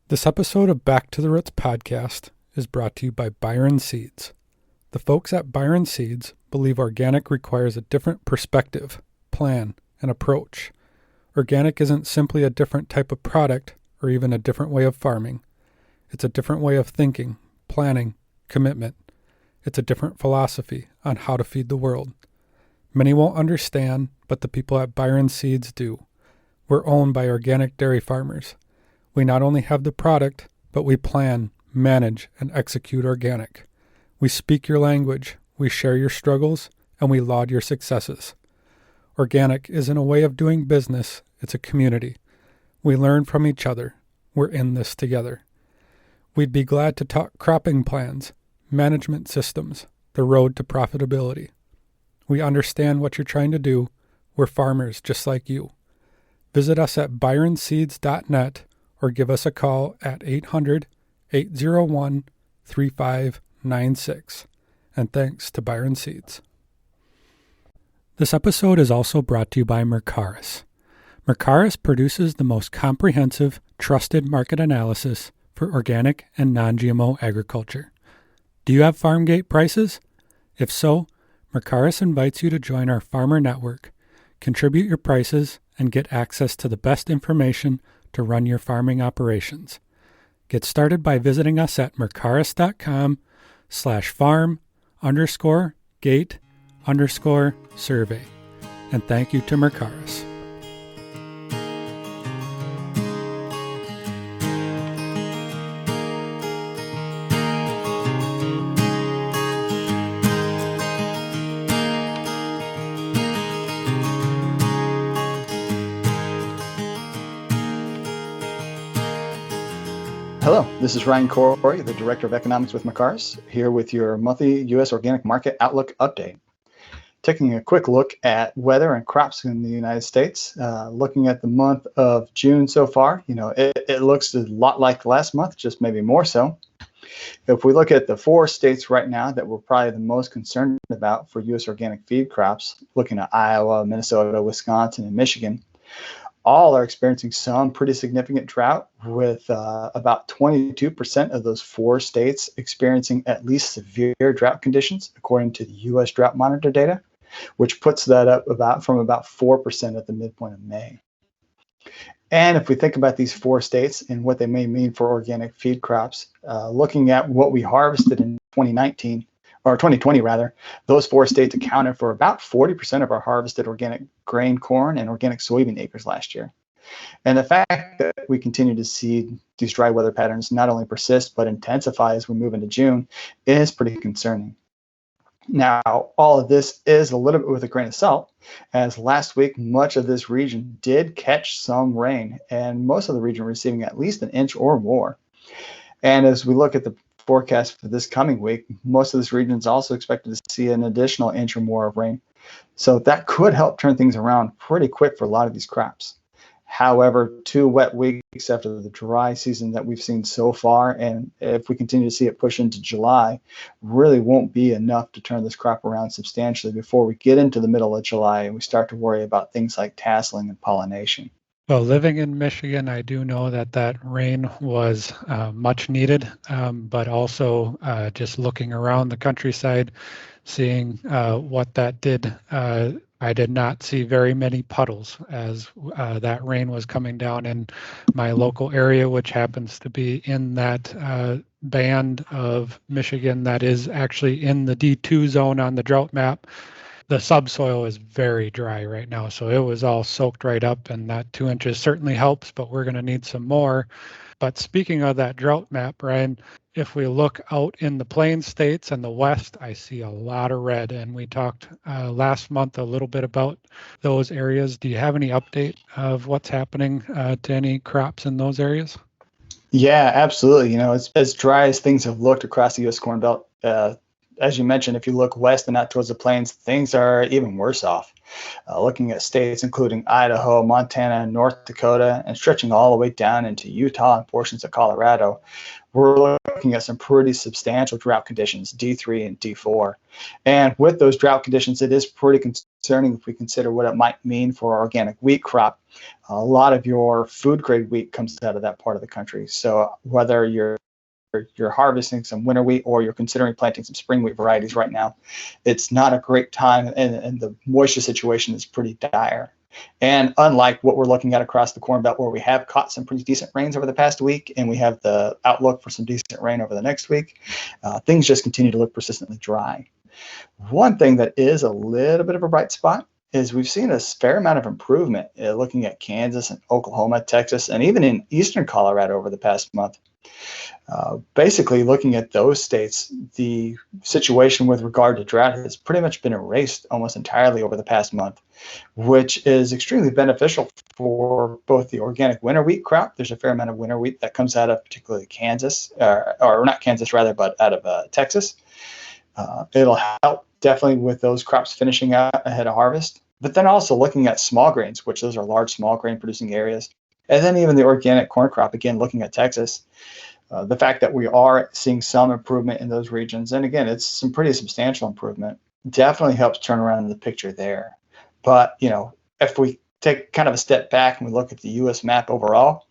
This episode of Back to the Roots podcast is brought to you by Byron Seeds. The folks at Byron Seeds believe organic requires a different perspective, plan, and approach. Organic isn't simply a different type of product or even a different way of farming. It's a different way of thinking, planning, commitment. It's a different philosophy on how to feed the world. Many won't understand, but the people at Byron Seeds do. We're owned by organic dairy farmers. We not only have the product, but we plan, manage, and execute organic. We speak your language, we share your struggles, and we laud your successes. Organic isn't a way of doing business, it's a community. We learn from each other. We're in this together. We'd be glad to talk cropping plans, management systems, the road to profitability. We understand what you're trying to do. We're farmers just like you. Visit us at byronseeds.net or give us a call at 800-801-3596. And thanks to Byron Seeds. This episode is also brought to you by Mercaris. Mercaris produces the most comprehensive, trusted market analysis for organic and non-GMO agriculture. Do you have farm gate prices? If so, Mercaris invites you to join our farmer network, contribute your prices, and get access to the best information to run your farming operations. Get started by visiting us at mercaris.com/farm_gate_survey. And thank you to Mercaris. Hello, this is Ryan Koory, the Director of Economics with Mercaris, here with your monthly U.S. Organic Market Outlook update. Taking a quick look at weather and crops in the United States, looking at the month of June so far, it looks a lot like last month, just maybe more so. If we look at the four states right now that we're probably the most concerned about for U.S. organic feed crops, looking at Iowa, Minnesota, Wisconsin, and Michigan, all are experiencing some pretty significant drought, with about 22% of those four states experiencing at least severe drought conditions, according to the U.S. Drought Monitor data, which puts that up from about 4% at the midpoint of May. And if we think about these four states and what they may mean for organic feed crops, looking at what we harvested in 2020 rather, those four states accounted for about 40% of our harvested organic grain corn and organic soybean acres last year. And the fact that we continue to see these dry weather patterns not only persist but intensify as we move into June is pretty concerning. Now, all of this is a little bit with a grain of salt, as last week much of this region did catch some rain, and most of the region receiving at least an inch or more. And as we look at the forecast for this coming week, most of this region is also expected to see an additional inch or more of rain. So that could help turn things around pretty quick for a lot of these crops. However, 2 wet weeks after the dry season that we've seen so far, and if we continue to see it push into July, really won't be enough to turn this crop around substantially before we get into the middle of July and we start to worry about things like tasseling and pollination. Well, living in Michigan, I do know that rain was much needed, but also just looking around the countryside, seeing what that did, I did not see very many puddles as that rain was coming down in my local area, which happens to be in that band of Michigan that is actually in the D2 zone on the drought map. The subsoil is very dry right now, so it was all soaked right up, and that 2 inches certainly helps, but we're going to need some more. But speaking of that drought map, Brian, if we look out in the Plains states and the West, I see a lot of red, and we talked last month a little bit about those areas. Do you have any update of what's happening to any crops in those areas? Yeah, absolutely. As dry as things have looked across the U.S. Corn Belt, as you mentioned, if you look west and out towards the plains, things are even worse off. looking at states including Idaho, Montana, and North Dakota, and stretching all the way down into Utah and portions of Colorado. We're looking at some pretty substantial drought conditions, D3 and D4. And with those drought conditions, it is pretty concerning if we consider what it might mean for our organic wheat crop. A lot of your food grade wheat comes out of that part of the country. So whether you're harvesting some winter wheat or you're considering planting some spring wheat varieties right now, it's not a great time, and the moisture situation is pretty dire. And unlike what we're looking at across the Corn Belt, where we have caught some pretty decent rains over the past week, and we have the outlook for some decent rain over the next week, things just continue to look persistently dry. One thing that is a little bit of a bright spot is we've seen a fair amount of improvement looking at Kansas and Oklahoma, Texas, and even in eastern Colorado over the past month. Basically, looking at those states, the situation with regard to drought has pretty much been erased almost entirely over the past month, which is extremely beneficial for both the organic winter wheat crop. There's a fair amount of winter wheat that comes out of particularly Kansas, or not Kansas rather, but out of Texas. It'll help definitely with those crops finishing out ahead of harvest. But then also looking at small grains, which those are large small grain producing areas. And then even the organic corn crop, again, looking at Texas, the fact that we are seeing some improvement in those regions, and again, it's some pretty substantial improvement, definitely helps turn around the picture there. But, if we take kind of a step back and we look at the U.S. map overall,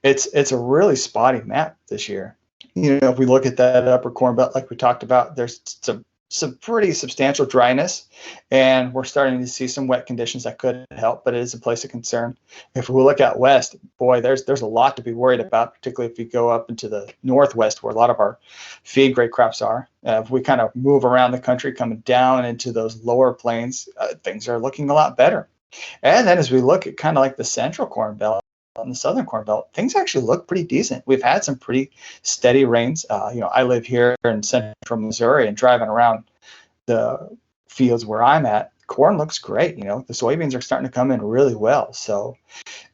it's a really spotty map this year. If we look at that upper Corn Belt, like we talked about, there's some pretty substantial dryness, and we're starting to see some wet conditions that could help, but it is a place of concern. If we look out west, boy, there's a lot to be worried about, particularly if we go up into the northwest where a lot of our feed grade crops are. If we kind of move around the country, coming down into those lower plains, things are looking a lot better. And then as we look at kind of like the central Corn Belt, on the southern Corn Belt, things actually look pretty decent. We've had some pretty steady rains. I live here in central Missouri, and driving around the fields where I'm at, corn looks great. The soybeans are starting to come in really well. So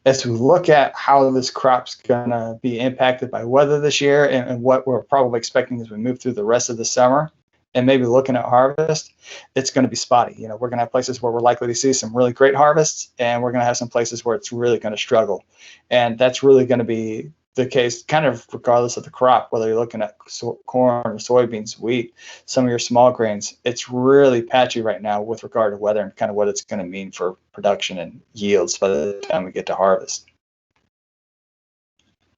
as we look at how this crop's going to be impacted by weather this year, and what we're probably expecting as we move through the rest of the summer, and maybe looking at harvest, it's going to be spotty. We're going to have places where we're likely to see some really great harvests, and we're going to have some places where it's really going to struggle. And that's really going to be the case kind of regardless of the crop, whether you're looking at corn or soybeans, wheat, some of your small grains. It's really patchy right now with regard to weather and kind of what it's going to mean for production and yields by the time we get to harvest.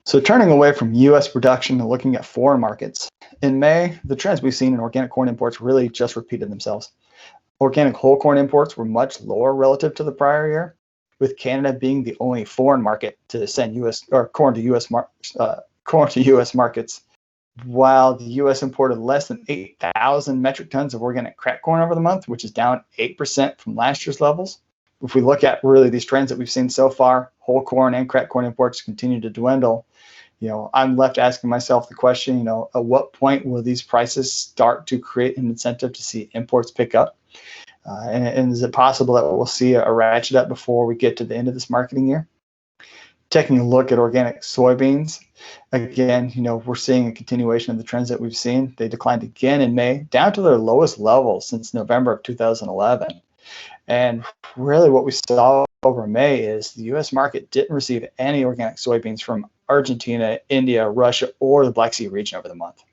So turning away from U.S. production and looking at foreign markets, in May, the trends we've seen in organic corn imports really just repeated themselves. Organic whole corn imports were much lower relative to the prior year, with Canada being the only foreign market to send corn to U.S. markets, while the U.S. imported less than 8,000 metric tons of organic cracked corn over the month, which is down 8% from last year's levels. If we look at really these trends that we've seen so far, whole corn and cracked corn imports continue to dwindle. I'm left asking myself the question, at what point will these prices start to create an incentive to see imports pick up? And is it possible that we'll see a ratchet up before we get to the end of this marketing year? Taking a look at organic soybeans, again, we're seeing a continuation of the trends that we've seen. They declined again in May, down to their lowest level since November of 2011. And really what we saw over May is the U.S. market didn't receive any organic soybeans from Argentina, India, Russia, or the Black Sea region over the month.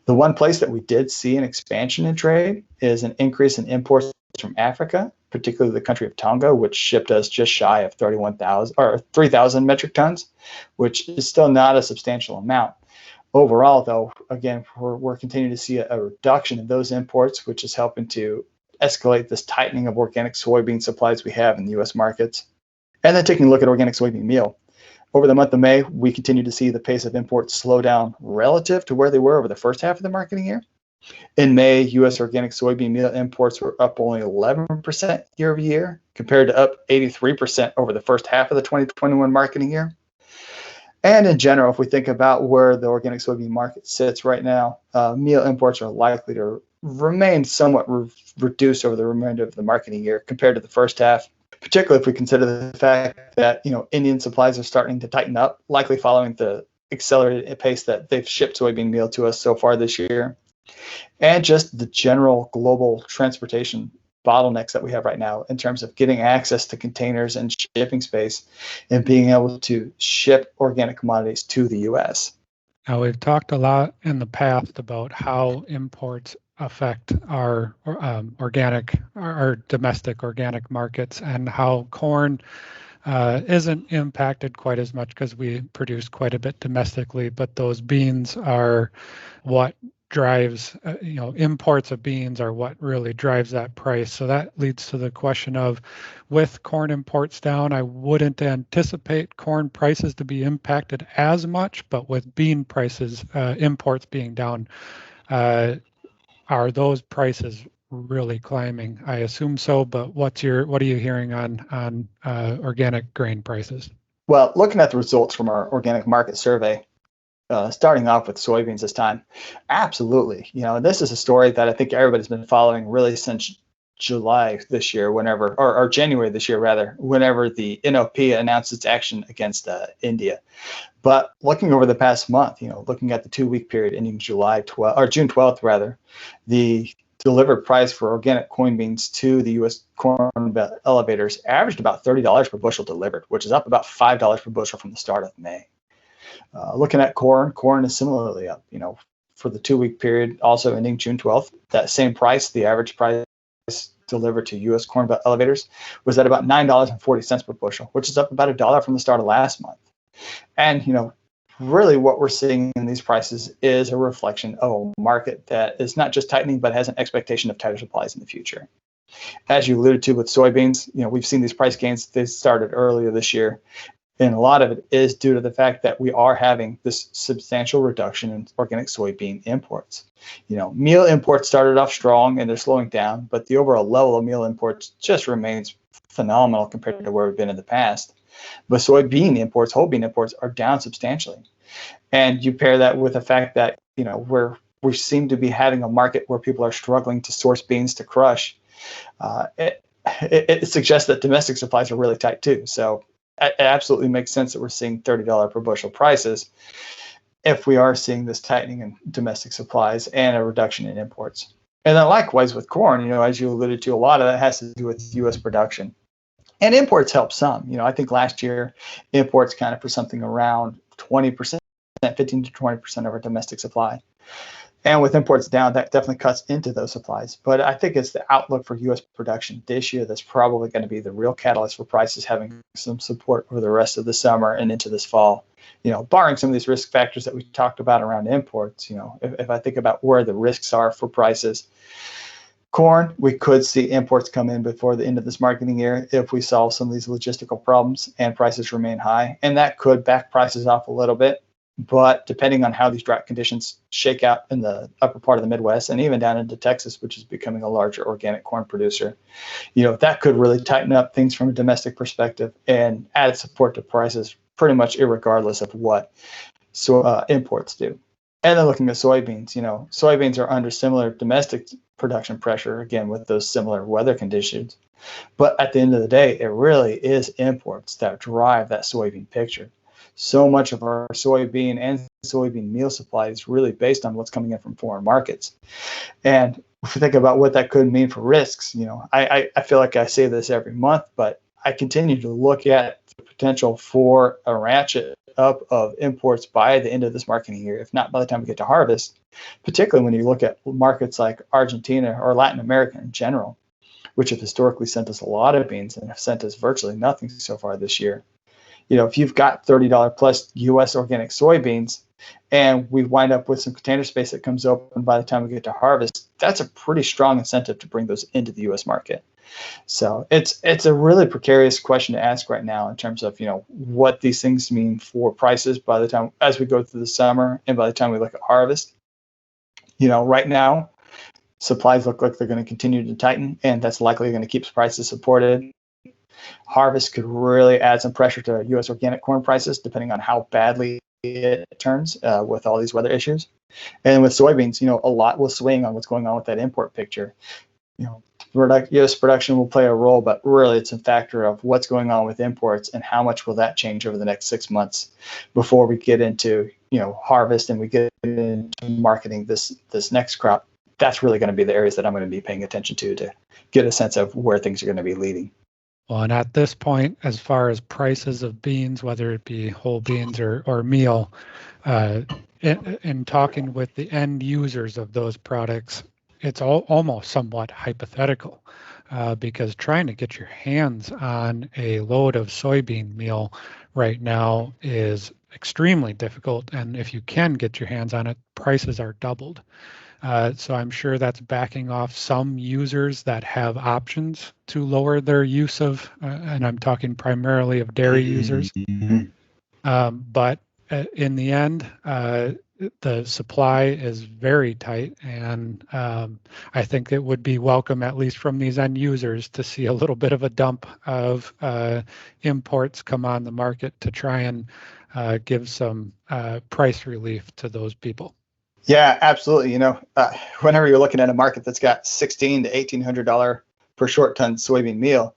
The one place that we did see an expansion in trade is an increase in imports from Africa, particularly the country of Tonga, which shipped us just shy of 3,000 metric tons, which is still not a substantial amount. Overall, though, again, we're continuing to see a reduction in those imports, which is helping to escalate this tightening of organic soybean supplies we have in the U.S. markets. And then taking a look at organic soybean meal. Over the month of May, we continue to see the pace of imports slow down relative to where they were over the first half of the marketing year. In May, U.S. organic soybean meal imports were up only 11% year over year, compared to up 83% over the first half of the 2021 marketing year. And in general, if we think about where the organic soybean market sits right now, meal imports are likely to remain somewhat reduced over the remainder of the marketing year compared to the first half, particularly if we consider the fact that Indian supplies are starting to tighten up, likely following the accelerated pace that they've shipped soybean meal to us so far this year, and just the general global transportation bottlenecks that we have right now in terms of getting access to containers and shipping space and being able to ship organic commodities to the U.S. Now, we've talked a lot in the past about how imports affect our our domestic organic markets, and how corn isn't impacted quite as much because we produce quite a bit domestically, but those beans are what drives, imports of beans are what really drives that price. So that leads to the question of, with corn imports down, I wouldn't anticipate corn prices to be impacted as much, but with bean prices, imports being down, are those prices really climbing? I assume so, but what are you hearing on organic grain prices? Well, looking at the results from our organic market survey, starting off with soybeans this time, absolutely. This is a story that I think everybody's been following really since July this year, or January this year, rather, whenever the NOP announced its action against India. But looking over the past month, looking at the 2-week period ending June 12th, rather, the delivered price for organic soybeans to the U.S. corn belt elevators averaged about $30 per bushel delivered, which is up about $5 per bushel from the start of May. Looking at corn is similarly up. For the 2-week period, also ending June 12th, that same price, the average price delivered to U.S. corn belt elevators, was at about $9.40 per bushel, which is up about $1 from the start of last month. And really what we're seeing in these prices is a reflection of a market that is not just tightening, but has an expectation of tighter supplies in the future. As you alluded to with soybeans, we've seen these price gains. They started earlier this year. And a lot of it is due to the fact that we are having this substantial reduction in organic soybean imports. Meal imports started off strong and they're slowing down, but the overall level of meal imports just remains phenomenal compared to where we've been in the past. But whole bean imports are down substantially. And you pair that with the fact that, we seem to be having a market where people are struggling to source beans to crush. It suggests that domestic supplies are really tight too. So it absolutely makes sense that we're seeing $30 per bushel prices if we are seeing this tightening in domestic supplies and a reduction in imports. And then likewise with corn, as you alluded to, a lot of that has to do with U.S. production. And imports help some. I think last year imports counted for something around 20%, 15 to 20% of our domestic supply. And with imports down, that definitely cuts into those supplies. But I think it's the outlook for U.S. production this year that's probably going to be the real catalyst for prices having some support over the rest of the summer and into this fall. Barring some of these risk factors that we talked about around imports, if I think about where the risks are for prices, corn, we could see imports come in before the end of this marketing year if we solve some of these logistical problems and prices remain high. And that could back prices off a little bit. But depending on how these drought conditions shake out in the upper part of the Midwest and even down into Texas, which is becoming a larger organic corn producer, that could really tighten up things from a domestic perspective and add support to prices pretty much irregardless of what imports do. And then looking at soybeans, soybeans are under similar domestic production pressure, again, with those similar weather conditions. But at the end of the day, it really is imports that drive that soybean picture. So much of our soybean and soybean meal supply is really based on what's coming in from foreign markets. And if you think about what that could mean for risks, I feel like I say this every month, but I continue to look at the potential for a ratchet up of imports by the end of this marketing year, if not by the time we get to harvest, particularly when you look at markets like Argentina or Latin America in general, which have historically sent us a lot of beans and have sent us virtually nothing so far this year. If you've got $30 plus U.S. organic soybeans and we wind up with some container space that comes open by the time we get to harvest, that's a pretty strong incentive to bring those into the U.S. market. So it's a really precarious question to ask right now in terms of, what these things mean for prices by the time as we go through the summer and by the time we look at harvest. Right now, supplies look like they're going to continue to tighten, and that's likely going to keep prices supported. Harvest could really add some pressure to U.S. organic corn prices, depending on how badly it turns with all these weather issues. And with soybeans, a lot will swing on what's going on with that import picture. U.S. production will play a role, but really it's a factor of what's going on with imports and how much will that change over the next 6 months before we get into, harvest and we get into marketing this next crop that's really going to be the areas that I'm going to be paying attention to get a sense of where things are going to be leading. Well, and at this point, as far as prices of beans, whether it be whole beans or meal, in talking with the end users of those products, it's almost somewhat hypothetical, because trying to get your hands on a load of soybean meal right now is extremely difficult. And if you can get your hands on it, prices are doubled. So I'm sure that's backing off some users that have options to lower their use of, and I'm talking primarily of dairy users. But in the end, the supply is very tight, and I think it would be welcome, at least from these end users, to see a little bit of a dump of imports come on the market to try and give some price relief to those people. Yeah, absolutely. Whenever you're looking at a market that's got $1,600 to $1,800 per short ton soybean meal,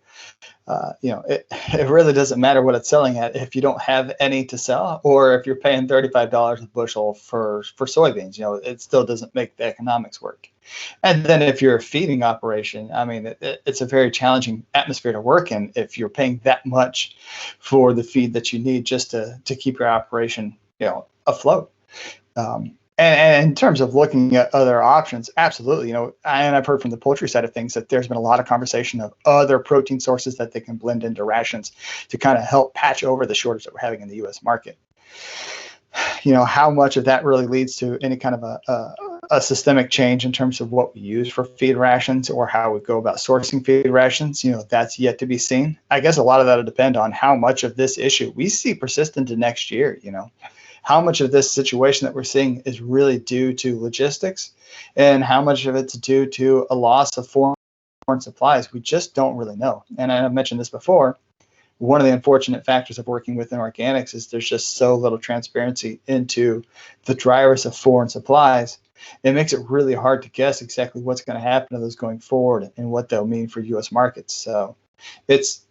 it really doesn't matter what it's selling at if you don't have any to sell, or if you're paying $35 a bushel for soybeans. It still doesn't make the economics work. And then if you're a feeding operation, I mean, it's a very challenging atmosphere to work in if you're paying that much for the feed that you need just to keep your operation, afloat. And in terms of looking at other options, absolutely, and I've heard from the poultry side of things that there's been a lot of conversation of other protein sources that they can blend into rations to kind of help patch over the shortage that we're having in the U.S. market. How much of that really leads to any kind of a systemic change in terms of what we use for feed rations or how we go about sourcing feed rations, that's yet to be seen. I guess a lot of that will depend on how much of this issue we see persist into next year. How much of this situation that we're seeing is really due to logistics and how much of it's due to a loss of foreign supplies. We just don't really know. And I've mentioned this before. One of the unfortunate factors of working within organics is there's just so little transparency into the drivers of foreign supplies. It makes it really hard to guess exactly what's going to happen to those going forward and what they'll mean for U.S. markets. So as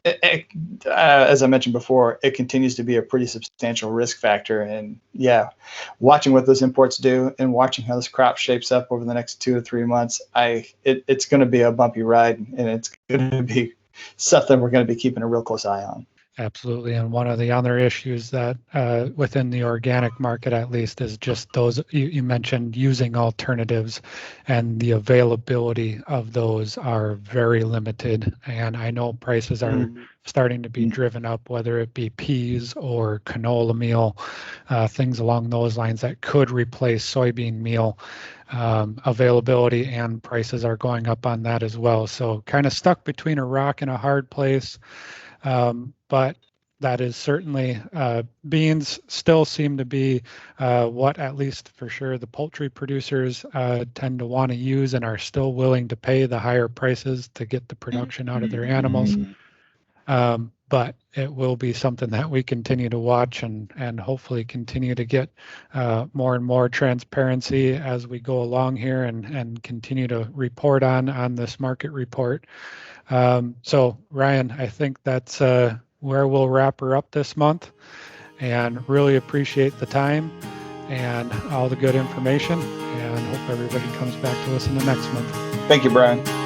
I mentioned before, it continues to be a pretty substantial risk factor. And yeah, watching what those imports do and watching how this crop shapes up over the next 2 to 3 months, it's going to be a bumpy ride, and it's going to be something we're going to be keeping a real close eye on. Absolutely. And one of the other issues that within the organic market, at least, is just those you mentioned using alternatives, and the availability of those are very limited. And I know prices are starting to be driven up, whether it be peas or canola meal, things along those lines that could replace soybean meal. Availability and prices are going up on that as well. So kind of stuck between a rock and a hard place. But that is certainly, beans still seem to be what, at least for sure, the poultry producers tend to want to use and are still willing to pay the higher prices to get the production out of their animals. But it will be something that we continue to watch and hopefully continue to get more and more transparency as we go along here and continue to report on this market report. So Ryan, I think that's where we'll wrap her up this month, and really appreciate the time and all the good information, and hope everybody comes back to listen to next month. Thank you, Brian.